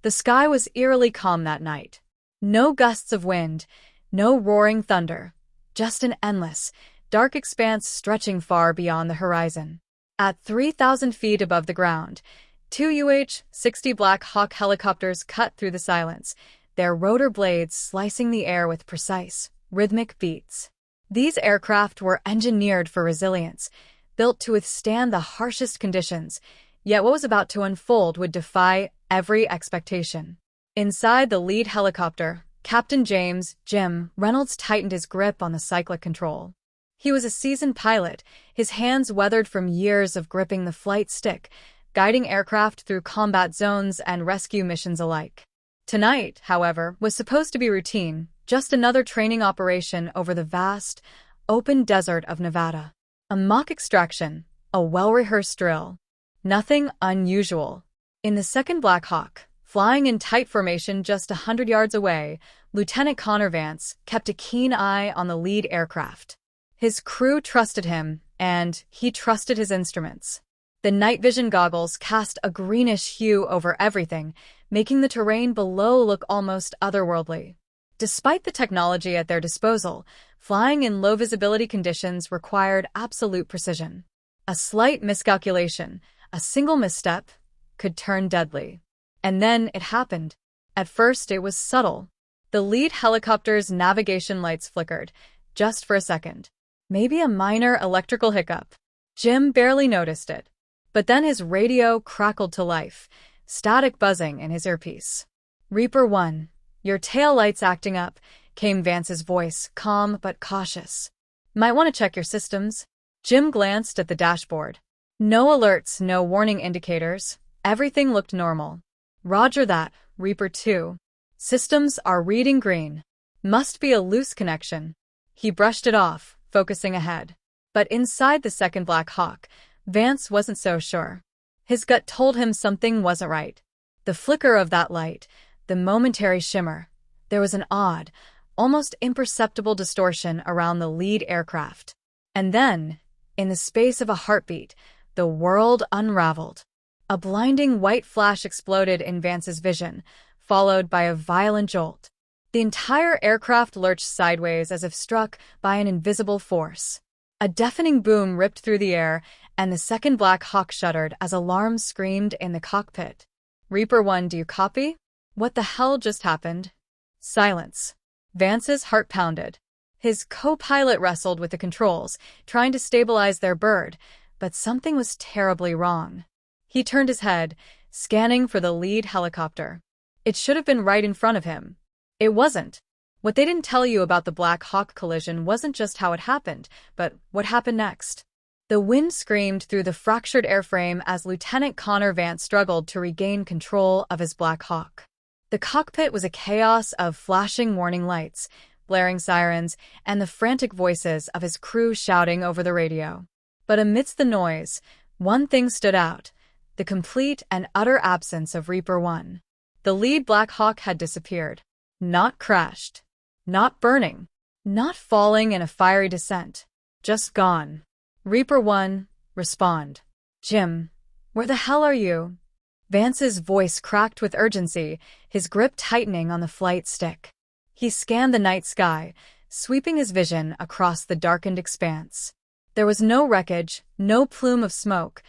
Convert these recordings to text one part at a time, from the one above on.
The sky was eerily calm that night. No gusts of wind, no roaring thunder, just an endless, dark expanse stretching far beyond the horizon. At 3,000 feet above the ground, two UH-60 Black Hawk helicopters cut through the silence, their rotor blades slicing the air with precise, rhythmic beats. These aircraft were engineered for resilience, built to withstand the harshest conditions, yet what was about to unfold would defy every expectation. Inside the lead helicopter, Captain Jim Reynolds tightened his grip on the cyclic control. He was a seasoned pilot, his hands weathered from years of gripping the flight stick, guiding aircraft through combat zones and rescue missions alike. Tonight, however, was supposed to be routine, just another training operation over the vast, open desert of Nevada. A mock extraction, a well-rehearsed drill. Nothing unusual. In the second Black Hawk, flying in tight formation just 100 yards away, Lieutenant Connor Vance kept a keen eye on the lead aircraft. His crew trusted him, and he trusted his instruments. The night vision goggles cast a greenish hue over everything, making the terrain below look almost otherworldly. Despite the technology at their disposal, flying in low-visibility conditions required absolute precision. A slight miscalculation, a single misstep, could turn deadly. And then it happened. At first, it was subtle. The lead helicopter's navigation lights flickered, just for a second. Maybe a minor electrical hiccup. Jim barely noticed it. But then his radio crackled to life, static buzzing in his earpiece. "Reaper 1, your tail light's acting up," came Vance's voice, calm but cautious. "Might want to check your systems." Jim glanced at the dashboard. No alerts, no warning indicators. Everything looked normal. "Roger that, Reaper 2. Systems are reading green. Must be a loose connection." He brushed it off, focusing ahead. But inside the second Black Hawk, Vance wasn't so sure. His gut told him something wasn't right. The flicker of that light, the momentary shimmer, there was an odd, almost imperceptible distortion around the lead aircraft. And then, in the space of a heartbeat, the world unraveled. A blinding white flash exploded in Vance's vision, followed by a violent jolt. The entire aircraft lurched sideways as if struck by an invisible force. A deafening boom ripped through the air, and the second Black Hawk shuddered as alarms screamed in the cockpit. "Reaper 1, do you copy? What the hell just happened?" Silence. Vance's heart pounded. His co-pilot wrestled with the controls, trying to stabilize their bird, but something was terribly wrong. He turned his head, scanning for the lead helicopter. It should have been right in front of him. It wasn't. What they didn't tell you about the Black Hawk collision wasn't just how it happened, but what happened next. The wind screamed through the fractured airframe as Lieutenant Connor Vance struggled to regain control of his Black Hawk. The cockpit was a chaos of flashing warning lights, blaring sirens, and the frantic voices of his crew shouting over the radio. But amidst the noise, one thing stood out: the complete and utter absence of Reaper 1. The lead Black Hawk had disappeared. Not crashed. Not burning. Not falling in a fiery descent. Just gone. "Reaper 1, respond." "Jim, where the hell are you?" Vance's voice cracked with urgency, his grip tightening on the flight stick. He scanned the night sky, sweeping his vision across the darkened expanse. There was no wreckage, no plume of smoke,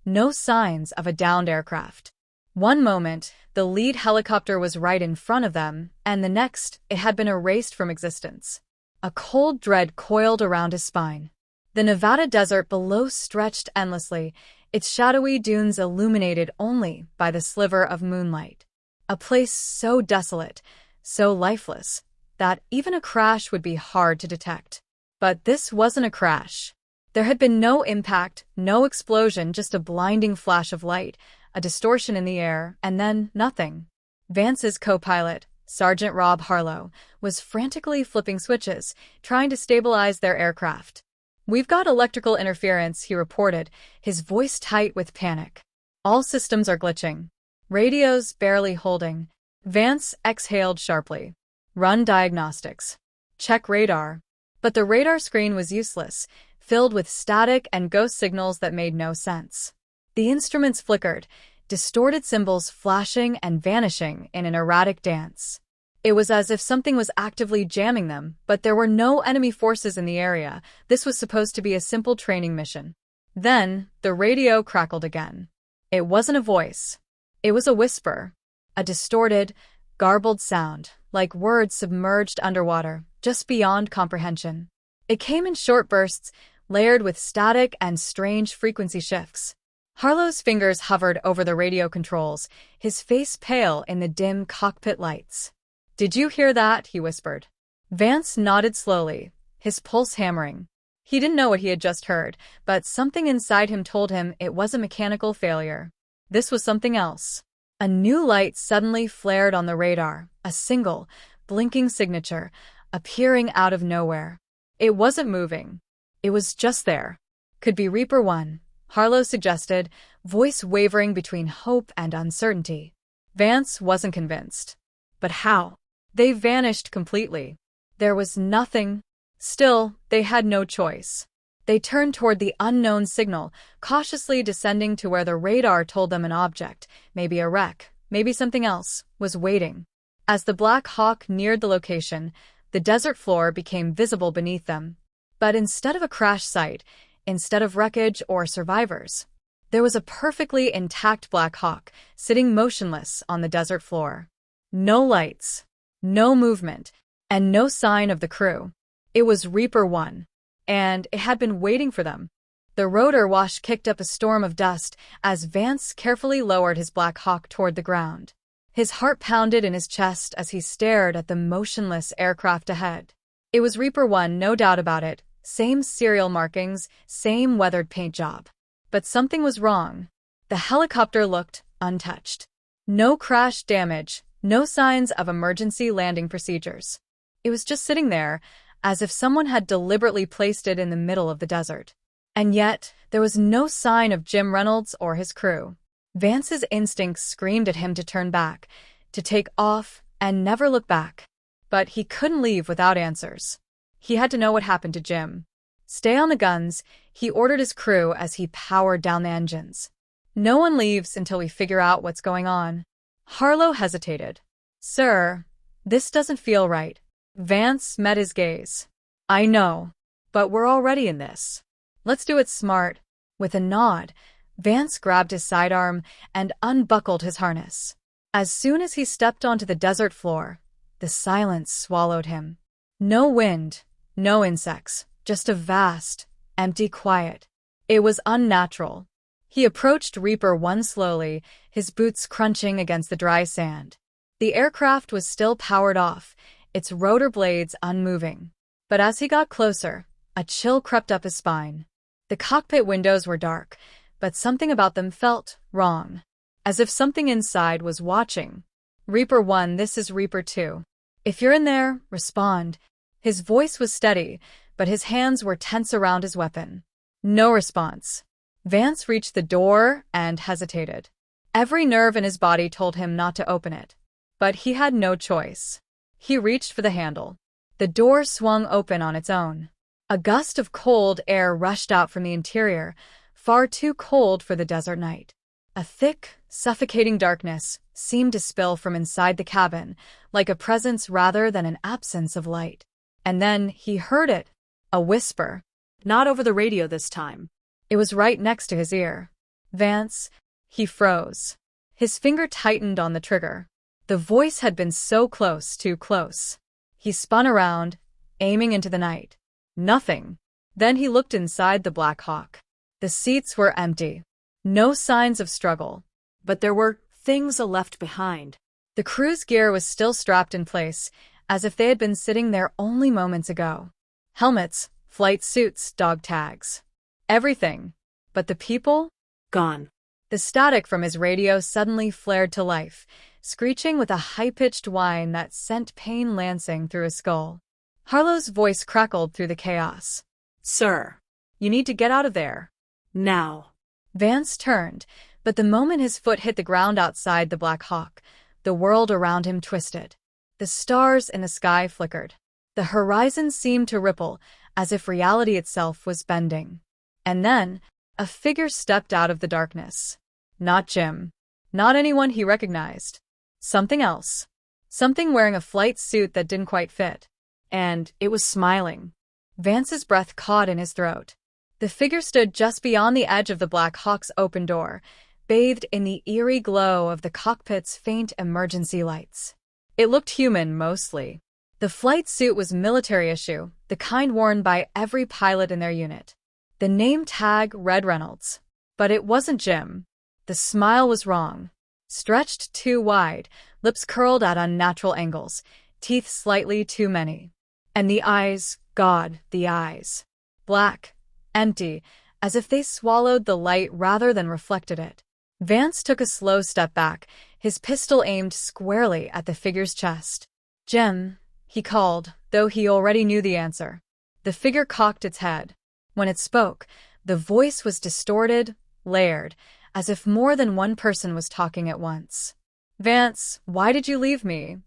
no signs of a downed aircraft. One moment, the lead helicopter was right in front of them, and the next, it had been erased from existence. A cold dread coiled around his spine. The Nevada desert below stretched endlessly, its shadowy dunes illuminated only by the sliver of moonlight. A place so desolate, so lifeless, that even a crash would be hard to detect. But this wasn't a crash. There had been no impact, no explosion, just a blinding flash of light, a distortion in the air, and then nothing. Vance's co-pilot, Sergeant Rob Harlow, was frantically flipping switches, trying to stabilize their aircraft. "We've got electrical interference," he reported, his voice tight with panic. "All systems are glitching. Radios barely holding." Vance exhaled sharply. "Run diagnostics. Check radar." But the radar screen was useless, filled with static and ghost signals that made no sense. The instruments flickered, distorted symbols flashing and vanishing in an erratic dance. It was as if something was actively jamming them, but there were no enemy forces in the area. This was supposed to be a simple training mission. Then, the radio crackled again. It wasn't a voice. It was a whisper. A distorted, garbled sound, like words submerged underwater, just beyond comprehension. It came in short bursts, layered with static and strange frequency shifts. Harlow's fingers hovered over the radio controls, his face pale in the dim cockpit lights. "Did you hear that?" he whispered. Vance nodded slowly, his pulse hammering. He didn't know what he had just heard, but something inside him told him it wasn't mechanical failure. This was something else. A new light suddenly flared on the radar, a single, blinking signature, appearing out of nowhere. It wasn't moving. It was just there. Could be Reaper 1, Harlow suggested, voice wavering between hope and uncertainty. Vance wasn't convinced. But how? They vanished completely. There was nothing. Still, they had no choice. They turned toward the unknown signal, cautiously descending to where the radar told them an object, maybe a wreck, maybe something else, was waiting. As the Black Hawk neared the location, the desert floor became visible beneath them. But instead of a crash site, instead of wreckage or survivors, there was a perfectly intact Black Hawk, sitting motionless on the desert floor. No lights, no movement, and no sign of the crew. It was Reaper 1, and it had been waiting for them. The rotor wash kicked up a storm of dust as Vance carefully lowered his Black Hawk toward the ground. His heart pounded in his chest as he stared at the motionless aircraft ahead. It was Reaper 1, no doubt about it. Same serial markings, same weathered paint job. But something was wrong. The helicopter looked untouched. No crash damage, no signs of emergency landing procedures. It was just sitting there, as if someone had deliberately placed it in the middle of the desert. And yet, there was no sign of Jim Reynolds or his crew. Vance's instincts screamed at him to turn back, to take off, and never look back. But he couldn't leave without answers. He had to know what happened to Jim. "Stay on the guns," he ordered his crew as he powered down the engines. "No one leaves until we figure out what's going on." Harlow hesitated. "Sir, this doesn't feel right." Vance met his gaze. "I know, but we're already in this. Let's do it smart." With a nod, Vance grabbed his sidearm and unbuckled his harness. As soon as he stepped onto the desert floor, the silence swallowed him. No wind, no insects, just a vast, empty quiet. It was unnatural. He approached Reaper 1 slowly, his boots crunching against the dry sand. The aircraft was still powered off, its rotor blades unmoving. But as he got closer, a chill crept up his spine. The cockpit windows were dark, but something about them felt wrong. As if something inside was watching. "Reaper 1, this is Reaper 2. If you're in there, respond." His voice was steady, but his hands were tense around his weapon. No response. Vance reached the door and hesitated. Every nerve in his body told him not to open it. But he had no choice. He reached for the handle. The door swung open on its own. A gust of cold air rushed out from the interior, far too cold for the desert night. A thick, suffocating darkness seemed to spill from inside the cabin, like a presence rather than an absence of light. And then he heard it, a whisper. Not over the radio this time. It was right next to his ear. "Vance." He froze. His finger tightened on the trigger. The voice had been so close, too close. He spun around, aiming into the night. Nothing. Then he looked inside the Black Hawk. The seats were empty. No signs of struggle. But there were things left behind. The crew's gear was still strapped in place, as if they had been sitting there only moments ago. Helmets, flight suits, dog tags. Everything. But the people? Gone. The static from his radio suddenly flared to life, screeching with a high-pitched whine that sent pain lancing through his skull. Harlow's voice crackled through the chaos. "Sir, you need to get out of there. Now." Vance turned, but the moment his foot hit the ground outside the Black Hawk, the world around him twisted. The stars in the sky flickered. The horizon seemed to ripple, as if reality itself was bending. And then, a figure stepped out of the darkness. Not Jim. Not anyone he recognized. Something else. Something wearing a flight suit that didn't quite fit. And it was smiling. Vance's breath caught in his throat. The figure stood just beyond the edge of the Black Hawk's open door, bathed in the eerie glow of the cockpit's faint emergency lights. It looked human, mostly. The flight suit was military issue, the kind worn by every pilot in their unit. The name tag read Reynolds. But it wasn't Jim. The smile was wrong. Stretched too wide, lips curled at unnatural angles, teeth slightly too many. And the eyes, God, the eyes. Black, empty, as if they swallowed the light rather than reflected it. Vance took a slow step back, his pistol aimed squarely at the figure's chest. "Jim," he called, though he already knew the answer. The figure cocked its head. When it spoke, the voice was distorted, layered, as if more than one person was talking at once. "Vance, why did you leave me?"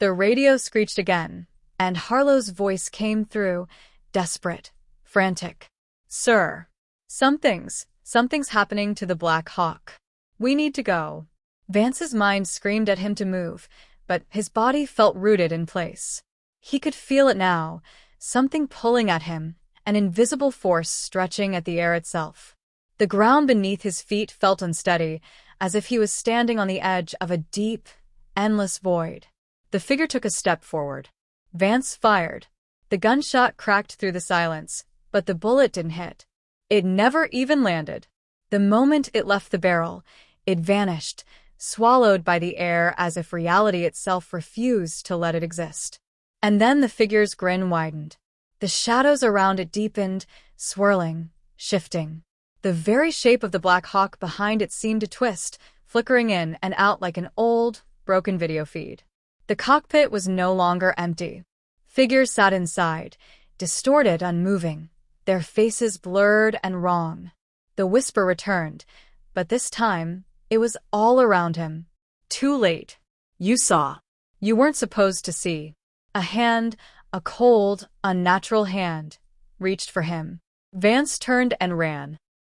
The radio screeched again, and Harlow's voice came through, desperate, frantic. "Sir, something's happening to the Black Hawk. We need to go." Vance's mind screamed at him to move, but his body felt rooted in place. He could feel it now, something pulling at him, an invisible force stretching at the air itself. The ground beneath his feet felt unsteady, as if he was standing on the edge of a deep, endless void. The figure took a step forward. Vance fired. The gunshot cracked through the silence, but the bullet didn't hit. It never even landed. The moment it left the barrel, it vanished, swallowed by the air as if reality itself refused to let it exist. And then the figure's grin widened. The shadows around it deepened, swirling, shifting. The very shape of the Black Hawk behind it seemed to twist, flickering in and out like an old, broken video feed. The cockpit was no longer empty. Figures sat inside, distorted, unmoving, their faces blurred and wrong. The whisper returned, but this time, it was all around him. Too late. You saw. You weren't supposed to see. A hand, a cold, unnatural hand, reached for him. Vance turned and ran.